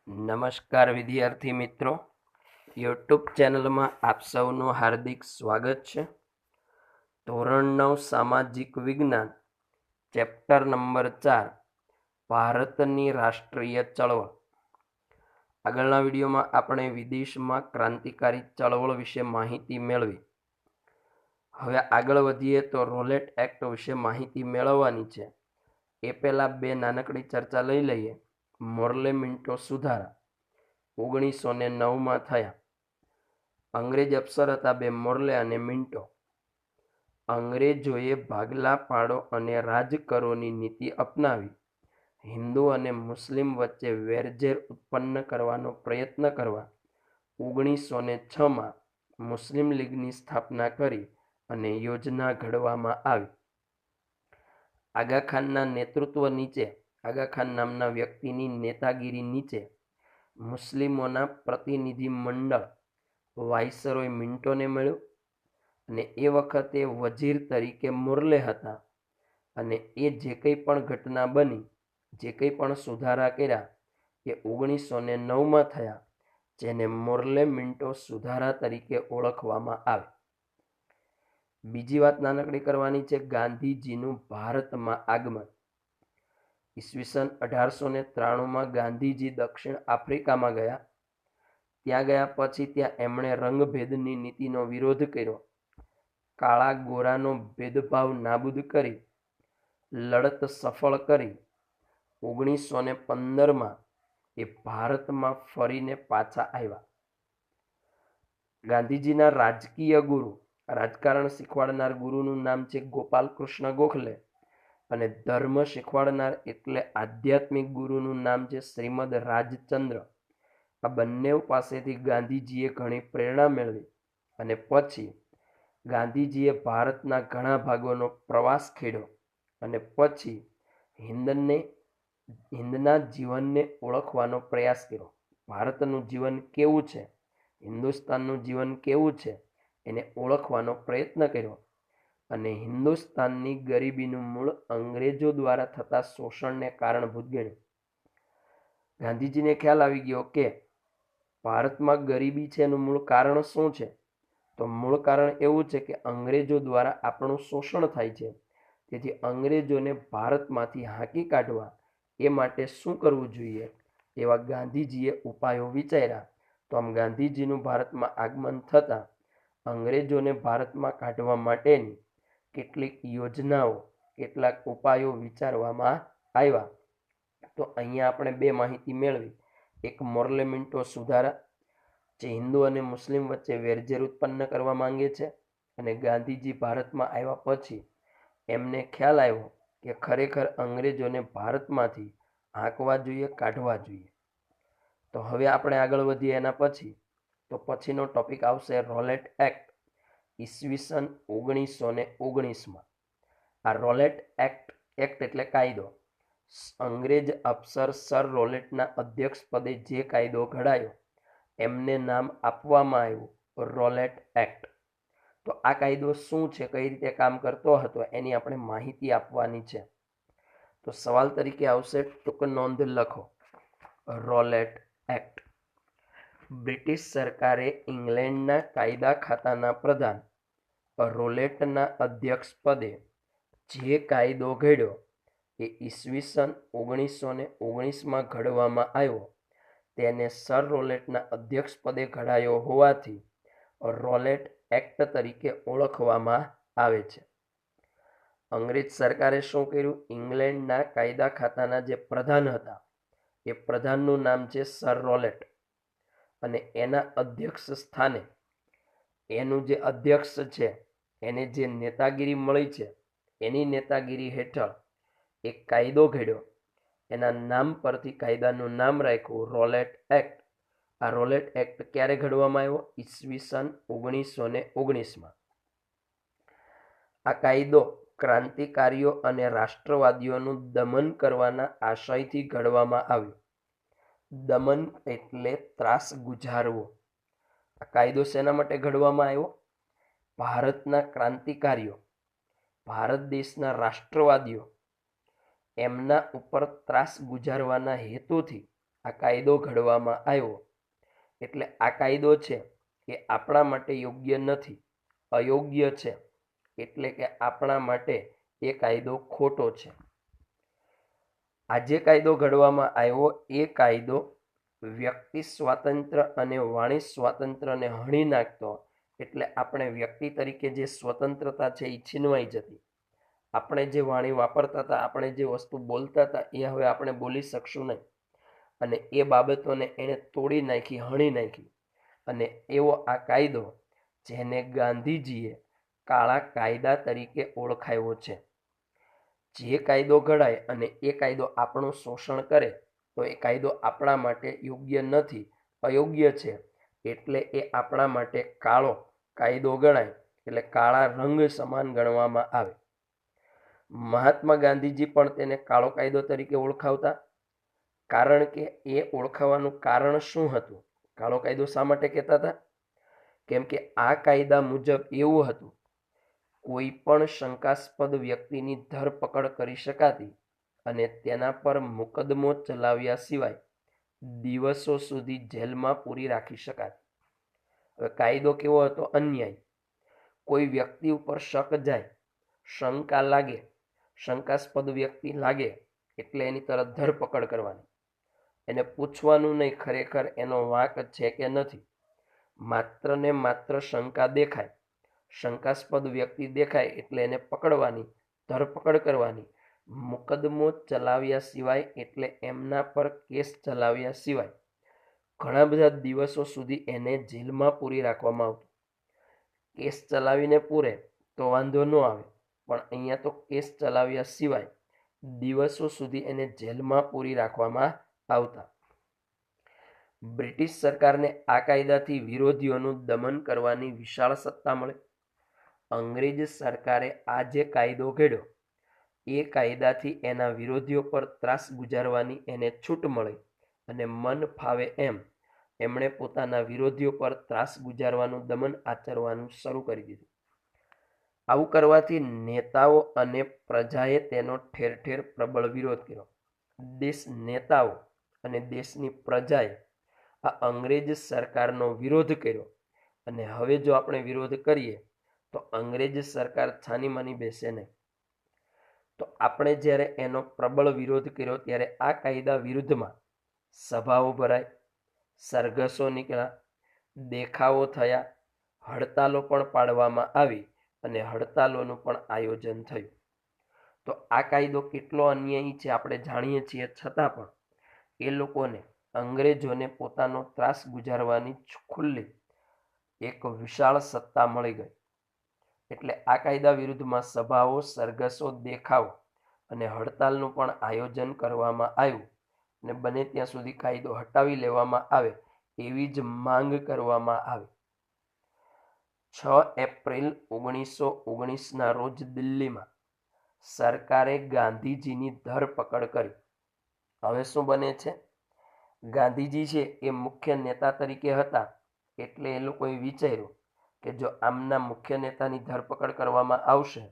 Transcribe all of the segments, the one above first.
નમસ્કાર વિદ્યાર્થી મિત્રો, યુટ્યુબ ચેનલમાં આપ સૌનું હાર્દિક સ્વાગત છે. ધોરણ 9 સામાજિક વિજ્ઞાન, ચેપ્ટર નંબર 4, ભારતની રાષ્ટ્રીય ચળવળ. આગળના વિડીયોમાં આપણે વિદેશમાં ક્રાંતિકારી ચળવળ વિશે માહિતી મેળવી. હવે આગળ વધીએ તો રોલેટ એક્ટ વિશે માહિતી મેળવવાની છે. એ પહેલાં બે નાનકડી ચર્ચા લઈ લઈએ. મોર્લે મિન્ટો સુધારા 1909માં થયા. અંગ્રેજ અફસર હતા બે મોર્લે અને મિન્ટો. અંગ્રેજોએ ભાગલા પાડો અને રાજ કરોની નીતિ અપનાવી હિન્દુ અને મુસ્લિમ વચ્ચે વેરઝેર ઉત્પન્ન કરવાનો પ્રયત્ન કરવા 1906માં મુસ્લિમ લીગની સ્થાપના કરી અને યોજના ઘડવામાં આવી. આગા ખાનના નેતૃત્વ નીચે, આગા ખાન નામના વ્યક્તિની નેતાગીરી નીચે મુસ્લિમોના પ્રતિનિધિ મંડળ વાઇસરોય મિન્ટોને મળ્યું અને એ વખતે વજીર તરીકે મોર્લે હતા અને એ જે કંઈ પણ ઘટના બની, જે કંઈ પણ સુધારા કર્યા એ 1909માં થયા, જેને મોર્લે મિન્ટો સુધારા તરીકે ઓળખવામાં આવે. બીજી વાત નાનકડી કરવાની છે, ગાંધીજીનું ભારતમાં આગમન. ઈસવીસન 1893માં ગાંધીજી દક્ષિણ આફ્રિકામાં ગયા. ત્યાં ગયા પછી ત્યાં એમણે રંગભેદની નીતિનો વિરોધ કર્યો, કાળા ગોરાનો ભેદભાવ નાબૂદ કરી લડત સફળ કરી 1915માં એ ભારતમાં ફરીને પાછા આવ્યા. ગાંધીજીના રાજકીય ગુરુ, રાજકારણ શીખવાડનાર ગુરુનું નામ છે ગોપાલ કૃષ્ણ ગોખલે અને ધર્મ શીખવાડનાર એટલે આધ્યાત્મિક ગુરુનું નામ છે શ્રીમદ રાજચંદ્ર. આ બંને પાસેથી ગાંધીજીએ ઘણી પ્રેરણા મેળવી અને પછી ગાંધીજીએ ભારતના ઘણા ભાગોનો પ્રવાસ ખેડ્યો અને પછી હિન્દના જીવનને ઓળખવાનો પ્રયાસ કર્યો. ભારતનું જીવન કેવું છે, હિન્દુસ્તાનનું જીવન કેવું છે એને ઓળખવાનો પ્રયત્ન કર્યો અને હિન્દુસ્તાનની ગરીબીનું મૂળ અંગ્રેજો દ્વારા થતા શોષણને કારણભૂત ગણ્યું. ગાંધીજીને ખ્યાલ આવી ગયો કે ભારતમાં ગરીબી છે એનું મૂળ કારણ શું છે? તો મૂળ કારણ એવું છે કે અંગ્રેજો દ્વારા આપણું શોષણ થાય છે. તેથી અંગ્રેજોને ભારતમાંથી હાંકી કાઢવા એ માટે શું કરવું જોઈએ એવા ગાંધીજીએ ઉપાયો વિચાર્યા. તો આમ ગાંધીજીનું ભારતમાં આગમન થતાં અંગ્રેજોને ભારતમાં કાઢવા માટેની કેટલીક યોજનાઓ, કેટલાક ઉપાયો વિચારવામાં આવ્યા. તો અહીંયા આપણે બે માહિતી મેળવી. એક મોર્લે મિન્ટો સુધારા, જે હિન્દુ અને મુસ્લિમ વચ્ચે વેરઝેર ઉત્પન્ન કરવા માંગે છે, અને ગાંધીજી ભારતમાં આવ્યા પછી એમને ખ્યાલ આવ્યો કે ખરેખર અંગ્રેજોને ભારતમાંથી હાંકવા જોઈએ, કાઢવા જોઈએ. તો હવે આપણે આગળ વધીએ એના પછી. તો પછીનો ટોપિક આવશે રોલેટ એક્ટ, ઈસવીસન 1919માં. આ રોલેટ એક્ટ એટલે કાયદો. અંગ્રેજ અફસર સર રોલેટના અધ્યક્ષ પદે જે કાયદો ઘડાયો એમને નામ આપવામાં આવ્યું રોલેટ એક્ટ. તો આ કાયદો શું છે, કઈ રીતે કામ કરતો હતો એની આપણે માહિતી આપવાની છે. તો સવાલ તરીકે આવશે, ટૂંક નોંધ લખો. Rowlatt act. બ્રિટિશ સરકારે ઇંગ્લેન્ડના કાયદા ખાતાના પ્રધાન રોલેટના અધ્યક્ષ પદે જે કાયદો ઘડ્યો એ ઈસવીસન 1919માં ઘડવામાં આવ્યો. તેને સર રોલેટના અધ્યક્ષ પદે ઘડાયો હોવાથી રોલેટ એક્ટ તરીકે ઓળખવામાં આવે છે. અંગ્રેજ સરકારે શું કર્યું? ઇંગ્લેન્ડના કાયદા ખાતાના જે પ્રધાન હતા એ પ્રધાનનું નામ છે સર રોલેટ અને એના અધ્યક્ષ સ્થાને એનું જે અધ્યક્ષ છે એને જે નેતાગીરી મળી છે એની નેતાગીરી હેઠળ એક કાયદો ઘડ્યો. એના નામ પરથી કાયદાનું નામ રાખ્યું રોલેટ એક્ટ. આ રોલેટ એક્ટ ક્યારે ઘડવામાં આવ્યો? ઈસવીસન 1919માં. આ કાયદો ક્રાંતિકારીઓ અને રાષ્ટ્રવાદીઓનું દમન કરવાના આશયથી ઘડવામાં આવ્યો. દમન એટલે ત્રાસ ગુજારવો. આ કાયદો શેના માટે ઘડવામાં આવ્યો? ભારતના ક્રાંતિકારીઓ, ભારત દેશના રાષ્ટ્રવાદીઓ એમના ઉપર ત્રાસ ગુજારવાના હેતુથી આ કાયદો ઘડવામાં આવ્યો એટલે આ કાયદો છે એ આપણા માટે યોગ્ય નથી, અયોગ્ય છે, એટલે કે આપણા માટે એ કાયદો ખોટો છે. આ જે કાયદો ઘડવામાં આવ્યો એ કાયદો વ્યક્તિ સ્વાતંત્ર્ય અને વાણી સ્વાતંત્ર્યને હણી નાખતો, એટલે આપણે વ્યક્તિ તરીકે જે સ્વતંત્રતા છે એ છીનવાઈ જતી. આપણે જે વાણી વાપરતા હતા, આપણે જે વસ્તુ બોલતા હતા એ હવે આપણે બોલી શકશું નહીં. અને એ બાબતોને એણે તોડી નાખી, હણી નાખી. અને એવો આ કાયદો જેને ગાંધીજીએ કાળા કાયદા તરીકે ઓળખાયો છે. જે કાયદો ઘડાય અને એ કાયદો આપણું શોષણ કરે તો એ કાયદો આપણા માટે યોગ્ય નથી, અયોગ્ય છે, એટલે એ આપણા માટે કાળો કાયદો ગણાય, એટલે કાળા રંગ સમાન ગણવામાં આવે. મહાત્મા ગાંધીજી પણ તેને કાળો કાયદો તરીકે ઓળખાવતા, કારણ કે એ ઓળખાવાનું કારણ શું હતું? કાળો કાયદો શા માટે કહેતા હતા? કેમ કે આ કાયદા મુજબ એવું હતું, કોઈ પણ શંકાસ્પદ વ્યક્તિની ધરપકડ કરી શકાતી અને તેના પર મુકદ્દમો ચલાવ્યા સિવાય દિવસો સુધી જેલમાં પૂરી રાખી શકાતી. હવે કાયદો કેવો હતો? અન્યાય. કોઈ વ્યક્તિ ઉપર શક જાય, શંકા લાગે, શંકાસ્પદ વ્યક્તિ લાગે એટલે એની તરત ધરપકડ કરવાની. એને પૂછવાનું નહીં ખરેખર એનો વાંક છે કે નથી. માત્ર ને માત્ર શંકા દેખાય, શંકાસ્પદ વ્યક્તિ દેખાય એટલે એને પકડવાની, ધરપકડ કરવાની. મુકદ્દમો ચલાવ્યા સિવાય એટલે એમના પર કેસ ચલાવ્યા સિવાય ઘણા બધા દિવસો સુધી એને જેલમાં પૂરી રાખવામાં આવતું. કેસ ચલાવીને પૂરે તો વાંધો ન આવે, પણ અહીંયા તો કેસ ચલાવ્યા સિવાય દિવસો સુધી એને જેલમાં પૂરી રાખવામાં આવતા. બ્રિટિશ સરકારને આ કાયદાથી વિરોધીઓનું દમન કરવાની વિશાળ સત્તા મળે. અંગ્રેજ સરકારે આ જે કાયદો ઘડ્યો એ કાયદાથી એના વિરોધીઓ પર ત્રાસ ગુજારવાની એને છૂટ મળી અને મન ફાવે એમ એમણે પોતાના વિરોધીઓ પર ત્રાસ ગુજારવાનું, દમન આચરવાનું શરૂ કરી દીધું. આવું કરવાથી નેતાઓ અને પ્રજાએ તેનો ઠેર ઠેર પ્રબળ વિરોધ કર્યો. દેશ નેતાઓ અને દેશની પ્રજાએ આ અંગ્રેજ સરકારનો વિરોધ કર્યો. અને હવે જો આપણે વિરોધ કરીએ તો અંગ્રેજ સરકાર છાનીમાની બેસે નહીં. તો આપણે જ્યારે એનો પ્રબળ વિરોધ કર્યો ત્યારે આ કાયદા વિરુદ્ધમાં સભાઓ ભરાય, સરઘસો નીકળ્યા, દેખાવો થયા, હડતાલો પણ પાડવામાં આવી અને હડતાલોનું પણ આયોજન થયું. તો આ કાયદો કેટલો અન્યાયી છે આપણે જાણીએ છીએ, છતાં પણ એ લોકોને, અંગ્રેજોને પોતાનો ત્રાસ ગુજારવાની ખુલ્લી એક વિશાળ સત્તા મળી ગઈ. એટલે આ કાયદા વિરુદ્ધમાં સભાઓ, સરઘસો, દેખાવ અને હડતાલનું પણ આયોજન કરવામાં આવ્યું અને બને ત્યાં સુધી કાયદો હટાવી લેવામાં આવે એવી જ માંગ કરવામાં આવી. 6 એપ્રિલ 1919ના રોજ દિલ્હીમાં સરકારે ગાંધીજીની ધરપકડ કરી. હવે શું બને છે? ગાંધીજી છે એ મુખ્ય નેતા તરીકે હતા, એટલે એ લોકોએ વિચાર્યું કે જો આમના મુખ્ય નેતાની ધરપકડ કરવામાં આવશે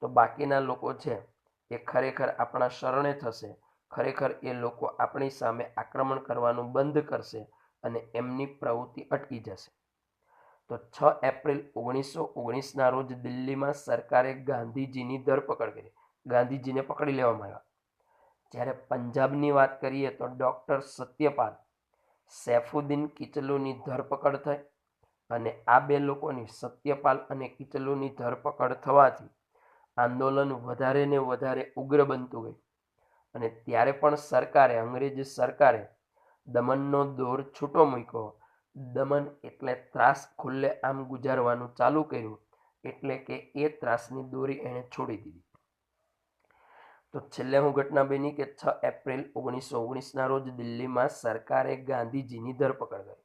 તો બાકીના લોકો છે એ ખરેખર આપણા શરણે થશે, ખરેખર એ લોકો આપણી સામે આક્રમણ કરવાનું બંધ કરશે અને એમની પ્રવૃત્તિ અટકી જશે. તો 6 એપ્રિલ 1919ના રોજ દિલ્હીમાં સરકારે ગાંધીજીની ધરપકડ કરી. ગાંધીજીને પકડી લેવામાં આવ્યા. જ્યારે પંજાબની વાત કરીએ તો ડૉક્ટર સત્યપાલ, સૈફુદ્દીન કિચલુની ધરપકડ થઈ અને આ બે લોકોની, સત્યપાલ અને કિચલુની ધરપકડ થવાથી આંદોલન વધારે ને વધારે ઉગ્ર બનતું ગયું. અને ત્યારે પણ સરકારે, અંગ્રેજ સરકારે દમનનો દોર છૂટો મૂક્યો. દમન એટલે ત્રાસ ખુલ્લે આમ ગુજારવાનું ચાલુ કર્યું, એટલે કે એ ત્રાસની દોરી એણે છોડી દીધી. તો છેલ્લે હું ઘટના બની કે 6 એપ્રિલ 1919ના રોજ દિલ્હીમાં સરકારે ગાંધીજીની ધરપકડ કરી.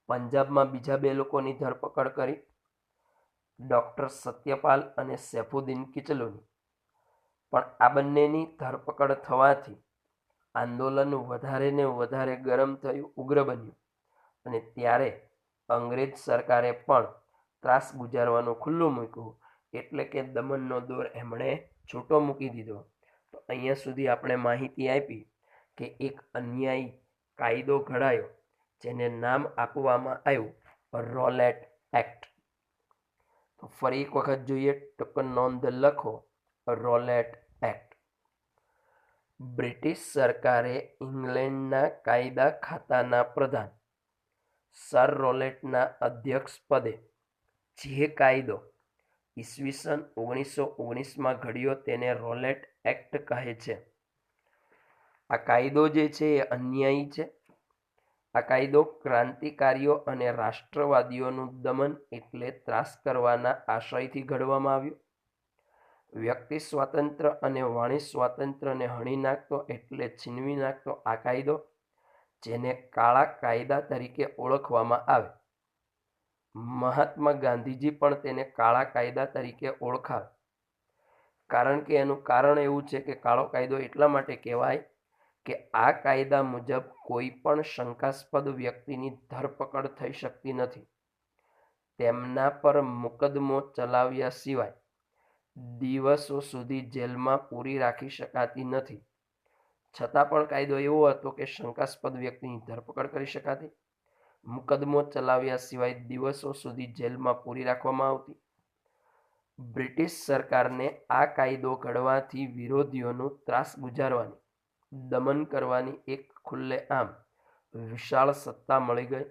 પંજાબમાં બીજા બે લોકોની ધરપકડ કરી, ડૉક્ટર સત્યપાલ અને સૈફુદ્દીન કિચલુની. પણ આ બંનેની ધરપકડ થવાથી આંદોલન વધારે ને વધારે ગરમ થયું, ઉગ્ર બન્યું અને ત્યારે અંગ્રેજ સરકારે પણ ત્રાસ ગુજારવાનું ખુલ્લું મૂક્યું, એટલે કે દમનનો દોર એમણે છૂટો મૂકી દીધો. તો અહીંયા સુધી આપણે માહિતી આપી કે એક અન્યાયી કાયદો ઘડાયો જેને નામ આપવામાં આવ્યું રોલેટ એક્ટ. તો ફરી એક વખત જોઈએ તો નોંધ લખો રોલેટ એક્ટ. બ્રિટિશ સરકારે ઇંગ્લેન્ડના કાયદા ખાતાના પ્રધાન સર રોલેટના અધ્યક્ષ પદે જે કાયદો ઈસવીસન 1919માં ઘડ્યો તેને રોલેટ એક્ટ કહે છે. આ કાયદો જે છે એ અન્યાયી છે. આ કાયદો ક્રાંતિકારીઓ અને રાષ્ટ્રવાદીઓનું દમન એટલે ત્રાસ કરવાના આશયથી ઘડવામાં આવ્યો. વ્યક્તિ સ્વાતંત્ર્ય અને વાણી સ્વાતંત્ર્યને હણી નાખતો એટલે છીનવી નાખતો આ કાયદો, જેને કાળા કાયદા તરીકે ઓળખવામાં આવે. મહાત્મા ગાંધીજી પણ તેને કાળા કાયદા તરીકે ઓળખાવે, કારણ કે એનું કારણ એવું છે કે કાળો કાયદો એટલા માટે કહેવાય કે આ કાયદા મુજબ કોઈ પણ શંકાસ્પદ વ્યક્તિની ધરપકડ થઈ શકતી નથી. તેમના પર મુકદ્દમો ચલાવ્યા સિવાય દિવસો સુધી જેલમાં પૂરી રાખી શકાતી નથી. છતાં પણ કાયદો એવો હતો કે શંકાસ્પદ વ્યક્તિની ધરપકડ કરી શકાતી, મુકદ્દમો ચલાવ્યા સિવાય દિવસો સુધી જેલમાં પૂરી રાખવામાં આવતી. બ્રિટિશ સરકારને આ કાયદો ઘડવાથી વિરોધીઓનું ત્રાસ ગુજારવાની, દમન કરવાની એક ખુલ્લેઆમ વિશાળ સત્તા મળી ગઈ.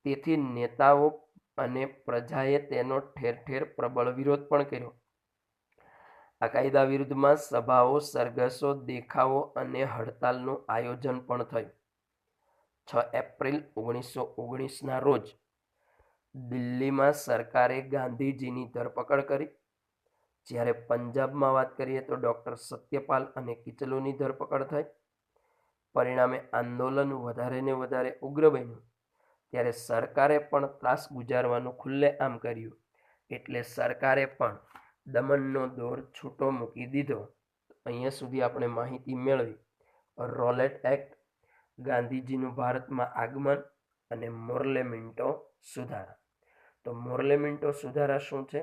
તેથી નેતાઓ અને પ્રજાએ તેનો ઠેર ઠેર પ્રબળ વિરોધ પણ કર્યો. આ કાયદા વિરુદ્ધમાં સભાઓ, સરઘસો, દેખાવો અને હડતાલનું આયોજન પણ થયું. 6 એપ્રિલ 1919ના રોજ દિલ્હીમાં સરકારે ગાંધીજીની ધરપકડ કરી. જ્યારે પંજાબમાં વાત કરીએ તો ડૉક્ટર સત્યપાલ અને કિચલુની ધરપકડ થઈ. પરિણામે આંદોલન વધારે ને વધારે ઉગ્ર બન્યું. ત્યારે સરકારે પણ ત્રાસ ગુજારવાનું ખુલ્લેઆમ કર્યું. એટલે સરકારે પણ દમનનો દોર છૂટો મૂકી દીધો. અહીંયા સુધી આપણે માહિતી મેળવી રોલેટ એક્ટ, ગાંધીજીનું ભારતમાં આગમન અને મોર્લેમિન્ટો સુધારા. તો મોર્લેમિન્ટો સુધારા શું છે?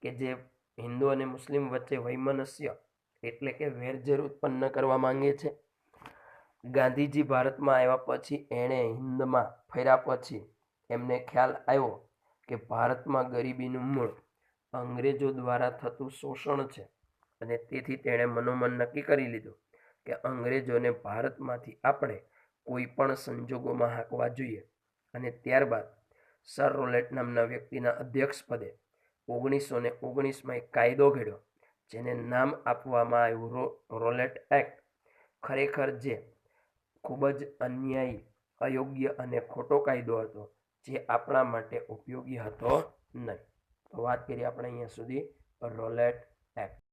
કે જે હિન્દુ અને મુસ્લિમ વચ્ચે વૈમનસ્ય એટલે કે વેરઝેર ઉત્પન્ન કરવા માંગે છે. ગાંધીજી ભારતમાં આવ્યા પછી એણે હિન્દમાં ફર્યા પછી એમને ખ્યાલ આવ્યો કે ભારતમાં ગરીબીનું મૂળ અંગ્રેજો દ્વારા થતું શોષણ છે, અને તેથી તેણે મનોમન નક્કી કરી લીધું કે અંગ્રેજોને ભારતમાંથી આપણે કોઈ પણ સંજોગોમાં હાંકવા જોઈએ. અને ત્યારબાદ સર રોલેટ નામના વ્યક્તિના અધ્યક્ષ પદે 1919માં એક કાયદો ઘડ્યો જેને નામ આપવામાં આવ્યું રોલેટ એક્ટ. ખરેખર જે ખૂબ જ અન્યાયી, અયોગ્ય અને ખોટો કાયદો હતો, જે આપણા માટે ઉપયોગી હતો નહીં. તો વાત કરીએ આપણે અહીંયા સુધી રોલેટ એક્ટ.